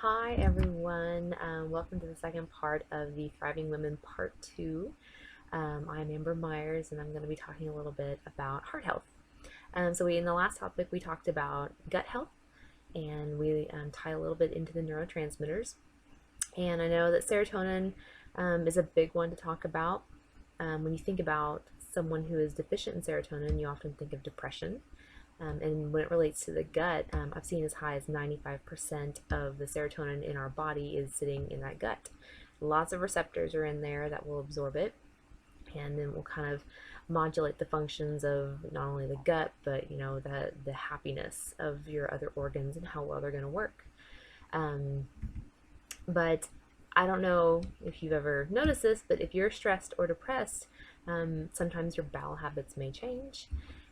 Hi everyone, welcome to the second part of the Thriving Women Part 2. I'm Amber Myers and I'm going to be talking a little bit about heart health. In the last topic we talked about gut health and we tie a little bit into the neurotransmitters. And I know that serotonin is a big one to talk about. When you think about someone who is deficient in serotonin, you often think of depression. And when it relates to the gut, I've seen as high as 95% of the serotonin in our body is sitting in that gut. Lots of receptors are in there that will absorb it, and then will kind of modulate the functions of not only the gut, but the happiness of your other organs and how well they're going to work. But I don't know if you've ever noticed this, but if you're stressed or depressed, sometimes your bowel habits may change.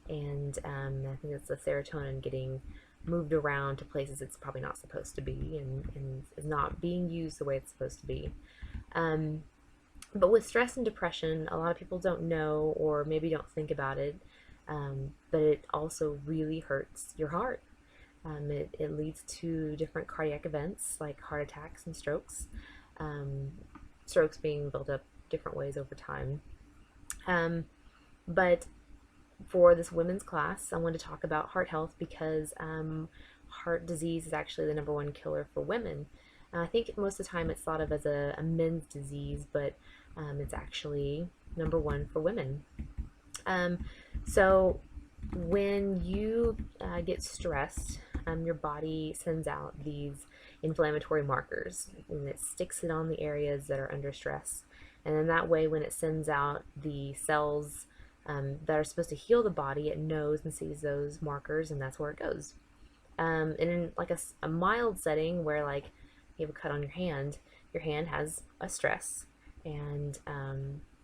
And I think it's the serotonin getting moved around to places it's probably not supposed to be, and is not being used the way it's supposed to be. But with stress and depression, a lot of people don't know or maybe don't think about it, but it also really hurts your heart. It leads to different cardiac events like heart attacks and strokes, strokes being built up different ways over time. But for this women's class, I want to talk about heart health because heart disease is actually the number one killer for women. I think most of the time it's thought of as a men's disease, but it's actually number one for women. So when you get stressed, your body sends out these inflammatory markers and it sticks it on the areas that are under stress. And then that way, when it sends out the cells that are supposed to heal the body, it knows and sees those markers, and that's where it goes. And in like a mild setting where like you have a cut on your hand has a stress, and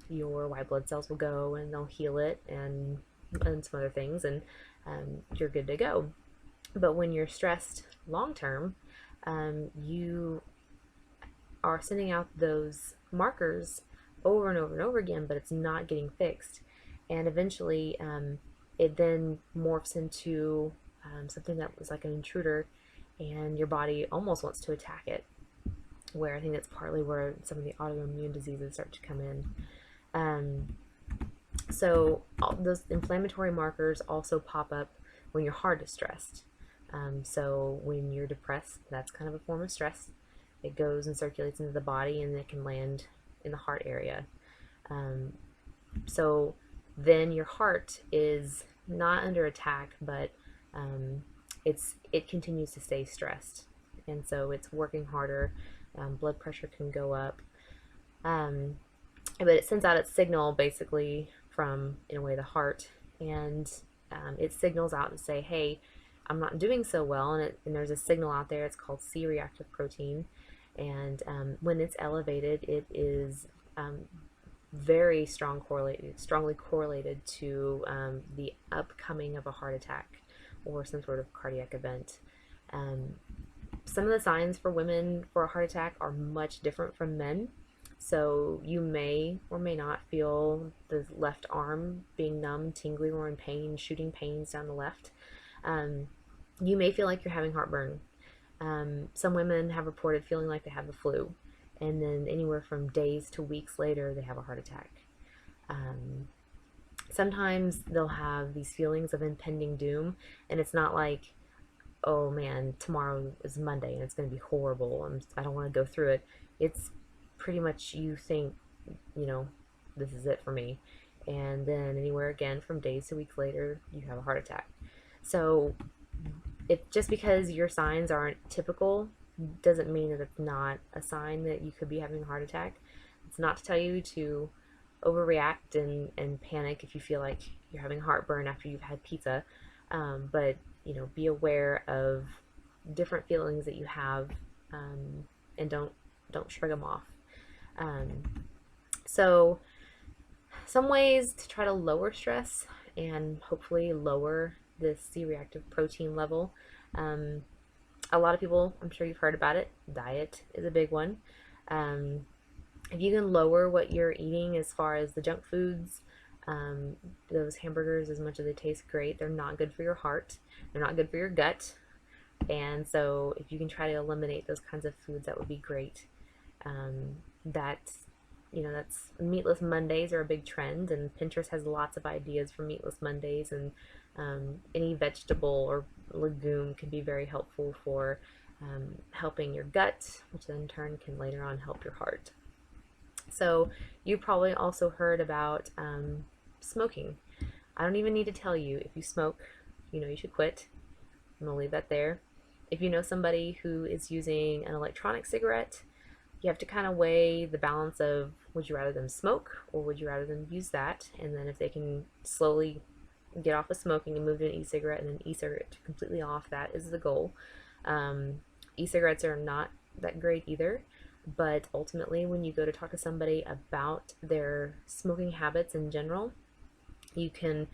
your white blood cells will go and they'll heal it and some other things, and you're good to go. But when you're stressed long term, you are sending out those markers over and over and over again, but it's not getting fixed. And eventually, it then morphs into something that was like an intruder, and your body almost wants to attack it. Where I think that's partly where some of the autoimmune diseases start to come in. So those inflammatory markers also pop up when your heart is stressed. So when you're depressed, that's kind of a form of stress. It goes and circulates into the body, and it can land in the heart area. So then your heart is not under attack, but it continues to stay stressed, and so it's working harder. Blood pressure can go up, but it sends out its signal basically from, in a way, the heart, and it signals out to say, hey, I'm not doing so well, and there's a signal out there. It's called C-reactive protein, and when it's elevated, it is very strongly correlated to the upcoming of a heart attack or some sort of cardiac event. Some of the signs for women for a heart attack are much different from men. So you may or may not feel the left arm being numb, tingling, or in pain, shooting pains down the left. You may feel like you're having heartburn. Some women have reported feeling like they have the flu, and then anywhere from days to weeks later, they have a heart attack. Sometimes they'll have these feelings of impending doom, and it's not like, oh man, tomorrow is Monday and it's going to be horrible and I don't want to go through it. It's pretty much you think, this is it for me. And then anywhere again from days to weeks later, you have a heart attack. So just because your signs aren't typical doesn't mean that it's not a sign that you could be having a heart attack. It's not to tell you to overreact and panic if you feel like you're having heartburn after you've had pizza, but be aware of different feelings that you have, and don't shrug them off. So some ways to try to lower stress and hopefully lower this C-reactive protein level. A lot of people, I'm sure you've heard about it. Diet is a big one. If you can lower what you're eating as far as the junk foods, those hamburgers, as much as they taste great, they're not good for your heart. They're not good for your gut. And so if you can try to eliminate those kinds of foods, that would be great. Um, that's that's meatless Mondays are a big trend, and Pinterest has lots of ideas for meatless Mondays, and any vegetable or legume can be very helpful for helping your gut, which then in turn can later on help your heart. So you probably also heard about smoking. I don't even need to tell you, if you smoke, you should quit. I'm gonna leave that there. If you know somebody who is using an electronic cigarette, you have to kind of weigh the balance of, would you rather them smoke or would you rather them use that? And then if they can slowly get off of smoking and move to an e-cigarette, and then e-cigarette completely off, that is the goal. E-cigarettes are not that great either, but ultimately when you go to talk to somebody about their smoking habits in general, you can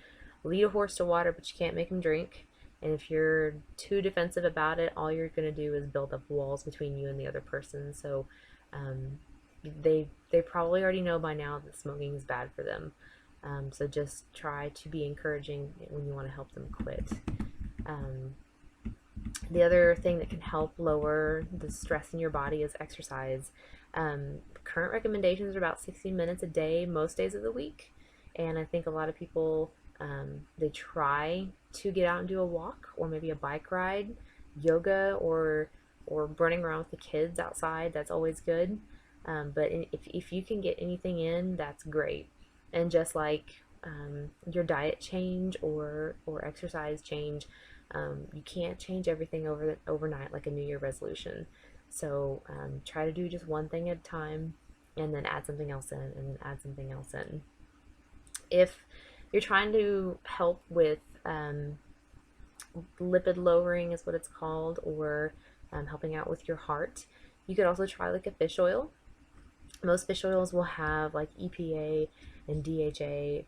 lead a horse to water, but you can't make him drink. And if you're too defensive about it, all you're going to do is build up walls between you and the other person. So um, they probably already know by now that smoking is bad for them. So just try to be encouraging when you want to help them quit. Um, the other thing that can help lower the stress in your body is exercise. Current recommendations are about 60 minutes a day, most days of the week. And I think a lot of people, they try to get out and do a walk or maybe a bike ride, yoga, or running around with the kids outside. That's always good. But if you can get anything in, that's great. And just like your diet change or exercise change, you can't change everything overnight like a New Year resolution. So try to do just one thing at a time, and then add something else in, and add something else in. If you're trying to help with lipid lowering, is what it's called, or helping out with your heart, you could also try like a fish oil. Most fish oils will have like EPA and DHA,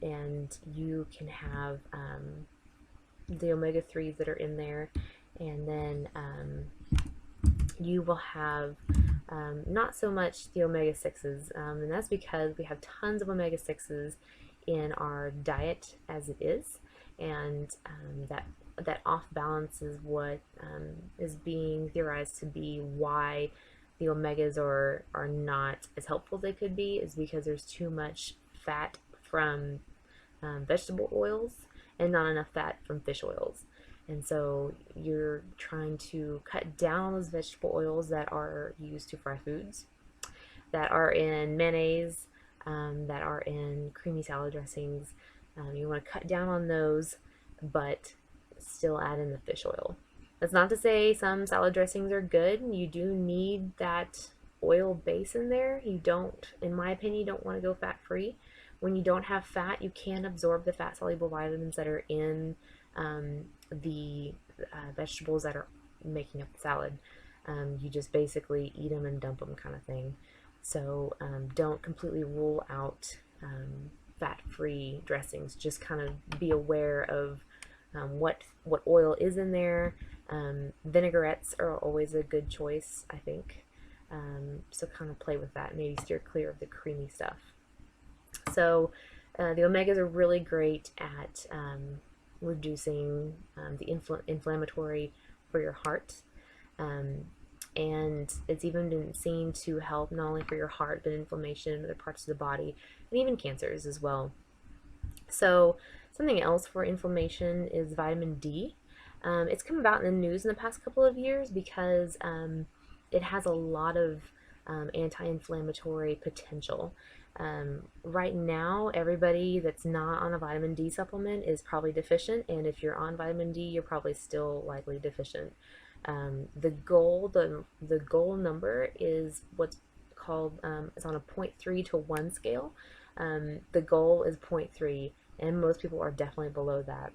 and you can have the omega-3s that are in there, and then you will have not so much the omega-6s, and that's because we have tons of omega-6s in our diet as it is, and that off balance is what is being theorized to be why the omegas are not as helpful as they could be, is because there's too much fat from vegetable oils and not enough fat from fish oils. And so you're trying to cut down on those vegetable oils that are used to fry foods, that are in mayonnaise, that are in creamy salad dressings. You want to cut down on those, but still add in the fish oil. That's not to say some salad dressings are good. You do need that oil base in there. You don't, in my opinion, you don't want to go fat-free. When you don't have fat, you can absorb the fat-soluble vitamins that are in the vegetables that are making up the salad. You just basically eat them and dump them, kind of thing. So don't completely rule out fat-free dressings. Just kind of be aware of what oil is in there. Vinaigrettes are always a good choice, I think. So kind of play with that. Maybe steer clear of the creamy stuff. So the omegas are really great at reducing the inflammatory for your heart. And it's even been seen to help not only for your heart, but inflammation in other parts of the body, and even cancers as well. So something else for inflammation is vitamin D. It's come about in the news in the past couple of years because it has a lot of anti-inflammatory potential. Right now, everybody that's not on a vitamin D supplement is probably deficient, and if you're on vitamin D, you're probably still likely deficient. The goal number is what's called, it's on a 0.3 to 1 scale. The goal is 0.3, and most people are definitely below that.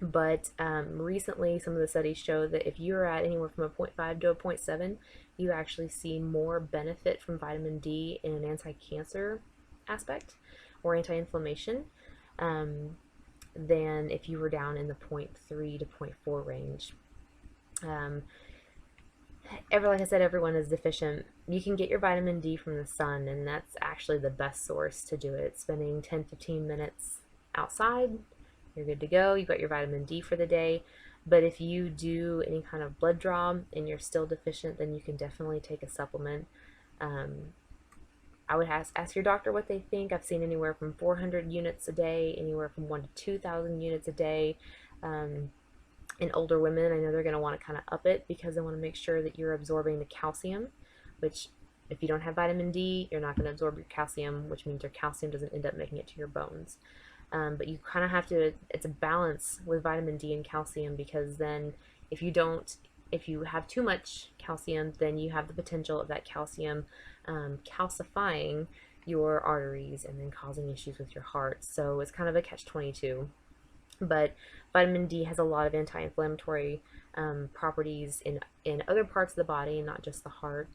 But recently, some of the studies show that if you're at anywhere from a 0.5 to a 0.7, you actually see more benefit from vitamin D in an anti-cancer aspect or anti-inflammation than if you were down in the 0.3 to 0.4 range. Like I said, everyone is deficient. You can get your vitamin D from the sun, and that's actually the best source to do it. Spending 10-15 minutes outside, you're good to go. You've got your vitamin D for the day. But if you do any kind of blood draw and you're still deficient, then you can definitely take a supplement. Um, I would ask your doctor what they think. I've seen anywhere from 400 units a day, anywhere from 1 to 2,000 units a day. Um, in older women, I know they're going to want to kind of up it because they want to make sure that you're absorbing the calcium, which if you don't have vitamin D, you're not going to absorb your calcium, which means your calcium doesn't end up making it to your bones. But you kind of have to, it's a balance with vitamin D and calcium, because then if you don't, if you have too much calcium, then you have the potential of that calcium calcifying your arteries and then causing issues with your heart. So it's kind of a catch-22. But vitamin D has a lot of anti-inflammatory properties in other parts of the body, not just the heart.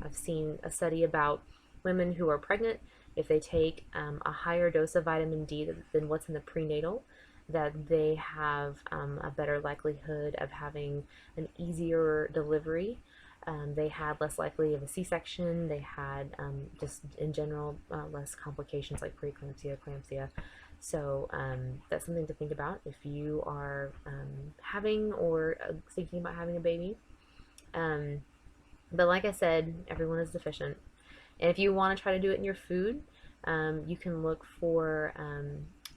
I've seen a study about women who are pregnant. If they take a higher dose of vitamin D than what's in the prenatal, that they have a better likelihood of having an easier delivery. They had less likely of a C-section. They had just in general less complications like preeclampsia, eclampsia. So that's something to think about if you are having or thinking about having a baby. Um, but like I said, everyone is deficient. And if you want to try to do it in your food, you can look for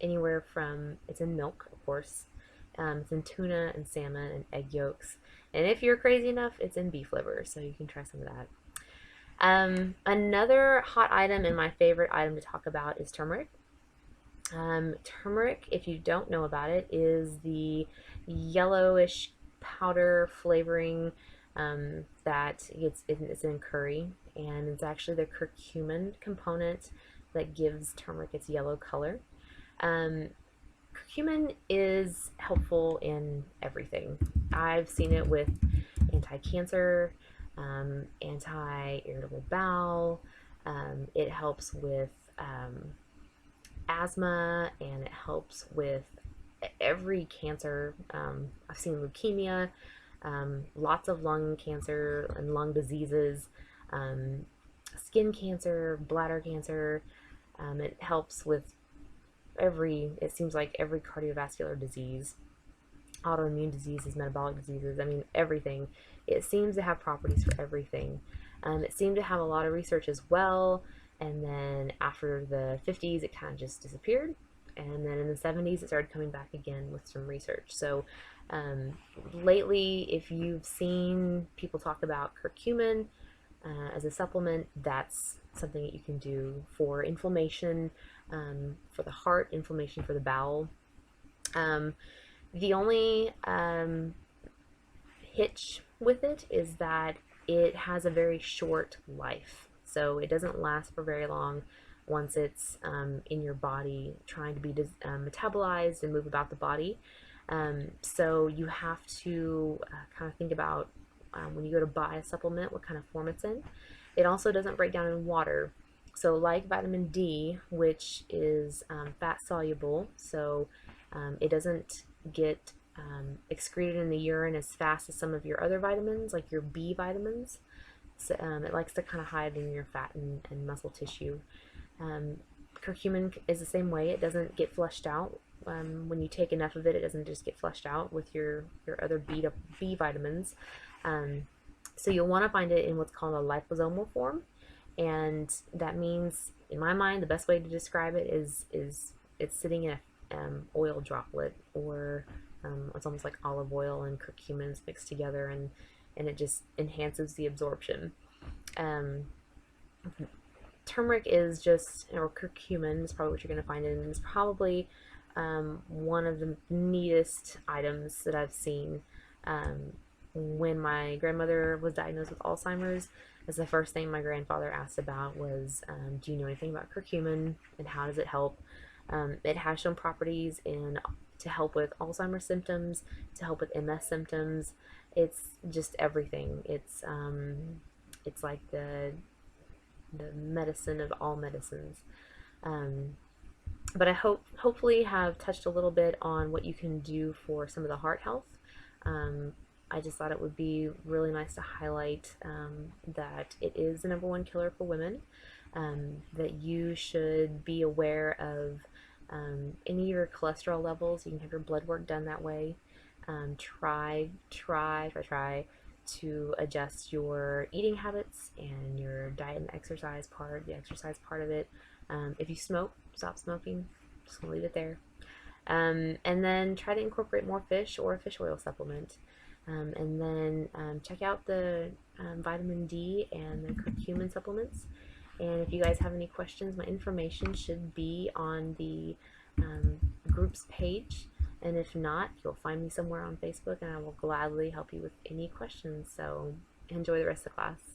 anywhere from, it's in milk, of course. It's in tuna and salmon and egg yolks. And if you're crazy enough, it's in beef liver, so you can try some of that. Another hot item and my favorite item to talk about is turmeric. Turmeric, if you don't know about it, is the yellowish powder flavoring that it's in curry, and it's actually the curcumin component that gives turmeric its yellow color. Um, Curcumin is helpful in everything. I've seen it with anti-cancer, anti-irritable bowel. It helps with asthma, and it helps with every cancer. I've seen leukemia, lots of lung cancer and lung diseases, skin cancer, bladder cancer. It helps with it seems like every cardiovascular disease, autoimmune diseases, metabolic diseases. I mean, everything. It seems to have properties for everything. It seemed to have a lot of research as well, and then after the 50s, it kind of just disappeared. And then in the 70s, it started coming back again with some research. So lately, if you've seen people talk about curcumin as a supplement, that's something that you can do for inflammation, for the heart, inflammation for the bowel. The only hitch with it is that it has a very short life. So it doesn't last for very long once it's in your body trying to be metabolized and move about the body. So you have to kind of think about when you go to buy a supplement, what kind of form it's in. It also doesn't break down in water. So like vitamin D, which is fat soluble, so it doesn't get excreted in the urine as fast as some of your other vitamins, like your B vitamins. So, it likes to kind of hide in your fat and muscle tissue. Curcumin is the same way. It doesn't get flushed out. When you take enough of it, it doesn't just get flushed out with your other B vitamins. So you'll want to find it in what's called a liposomal form. And that means, in my mind, the best way to describe it is it's sitting in a oil droplet, or it's almost like olive oil and curcumins mixed together, and it just enhances the absorption. Turmeric is just, or curcumin is probably what you're going to find in it. It's probably one of the neatest items that I've seen. When my grandmother was diagnosed with Alzheimer's, that's the first thing my grandfather asked about was, do you know anything about curcumin and how does it help? It has shown properties to help with Alzheimer's symptoms, to help with MS symptoms. It's just everything. It's like the medicine of all medicines. But I hopefully have touched a little bit on what you can do for some of the heart health. I just thought it would be really nice to highlight that it is the #1 killer for women, that you should be aware of any of your cholesterol levels. You can have your blood work done that way. Try to adjust your eating habits and your diet and exercise part, the exercise part of it. If you smoke, stop smoking. Just gonna leave it there. And then try to incorporate more fish or a fish oil supplement. And then check out the vitamin D and the curcumin supplements. And if you guys have any questions, my information should be on the groups page. And if not, you'll find me somewhere on Facebook, and I will gladly help you with any questions. So enjoy the rest of the class.